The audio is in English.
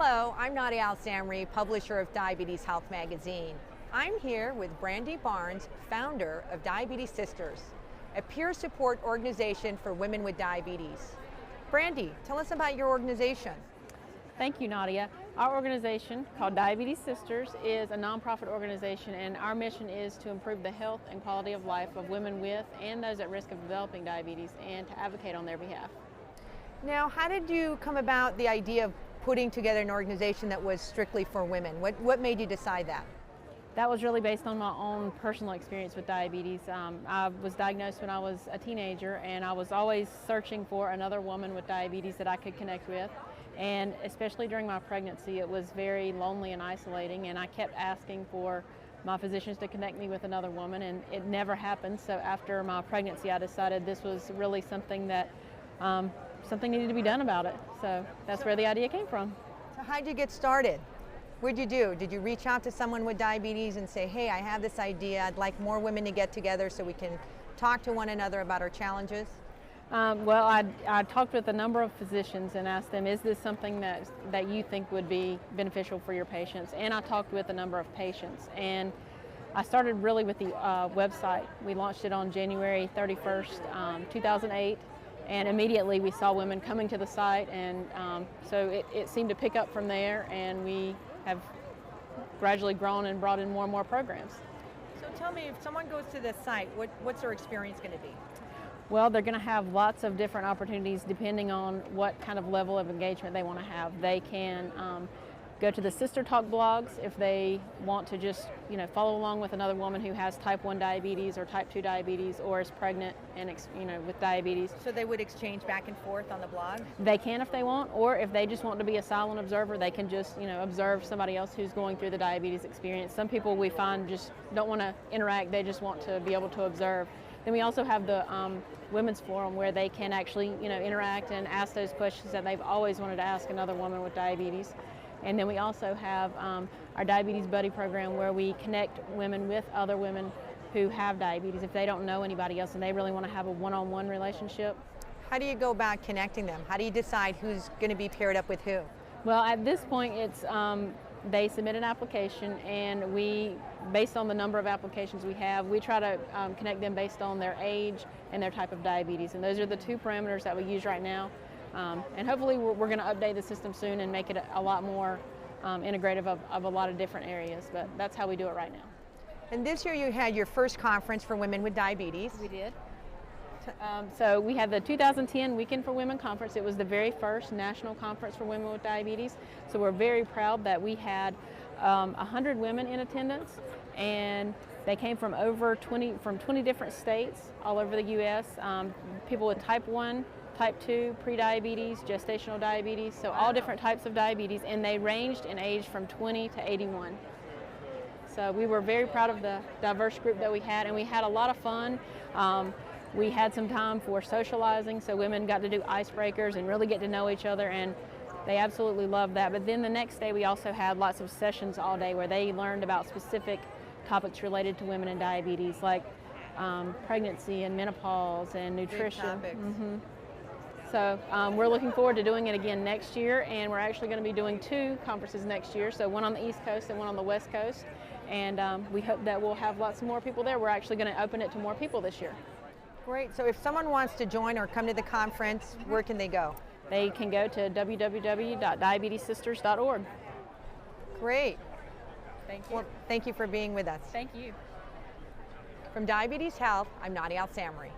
Hello, I'm Nadia Al-Samarrie, publisher of Diabetes Health magazine. I'm here with Brandy Barnes, founder of Diabetes Sisters, a peer support organization for women with diabetes. Brandy, tell us about your organization. Thank you, Nadia. Our organization, called Diabetes Sisters, is a nonprofit organization, and our mission is to improve the health and quality of life of women with and those at risk of developing diabetes, and to advocate on their behalf. Now, how did you come about the idea of putting together an organization that was strictly for women? What made you decide that? That was really based on my own personal experience with diabetes. I was diagnosed when I was a teenager, and I was always searching for another woman with diabetes that I could connect with. And especially during my pregnancy, it was very lonely and isolating, and I kept asking for my physicians to connect me with another woman, and it never happened. So after my pregnancy, I decided this was really something that something needed to be done about it. So that's where the idea came from. So how'd you get started? What'd you do? Did you reach out to someone with diabetes and say, hey, I have this idea, I'd like more women to get together so we can talk to one another about our challenges? Well, I talked with a number of physicians and asked them, is this something that you think would be beneficial for your patients? And I talked with a number of patients. And I started really with the website. We launched it on January 31st, 2008. And immediately we saw women coming to the site, and so it seemed to pick up from there, and we have gradually grown and brought in more and more programs. So tell me, if someone goes to this site, what's their experience going to be? Well, they're going to have lots of different opportunities depending on what kind of level of engagement they want to have. They can go to the Sister Talk blogs if they want to just follow along with another woman who has type 1 diabetes or type 2 diabetes or is pregnant and with diabetes. So they would exchange back and forth on the blog? They can if they want, or if they just want to be a silent observer, they can just observe somebody else who's going through the diabetes experience. Some people we find just don't want to interact, they just want to be able to observe. Then we also have the women's forum where they can actually interact and ask those questions that they've always wanted to ask another woman with diabetes. And then we also have our Diabetes Buddy program where we connect women with other women who have diabetes if they don't know anybody else and they really want to have a one-on-one relationship. How do you go about connecting them? How do you decide who's going to be paired up with who? Well, at this point, it's they submit an application, and we, based on the number of applications we have, we try to connect them based on their age and their type of diabetes. And those are the two parameters that we use right now. And hopefully we're going to update the system soon and make it a lot more integrative of a lot of different areas, but that's how we do it right now. And this year you had your first conference for women with diabetes. We did. So we had the 2010 Weekend for Women Conference. It was the very first national conference for women with diabetes. So we're very proud that we had 100 women in attendance, and they came from over 20 different states all over the U.S. People with type 1, type 2, pre-diabetes, gestational diabetes, so all different types of diabetes, and they ranged in age from 20 to 81. So we were very proud of the diverse group that we had, and we had a lot of fun. We had some time for socializing, so women got to do icebreakers and really get to know each other, and they absolutely loved that. But then the next day we also had lots of sessions all day where they learned about specific topics related to women and diabetes, like pregnancy and menopause and nutrition. So we're looking forward to doing it again next year, and we're actually going to be doing 2 conferences next year, so one on the East Coast and one on the West Coast, and we hope that we'll have lots more people there. We're actually going to open it to more people this year. Great. So if someone wants to join or come to the conference, where can they go? They can go to www.DiabetesSisters.org. Great. Thank you. Well, thank you for being with us. Thank you. From Diabetes Health, I'm Nadia Al-Samarrie.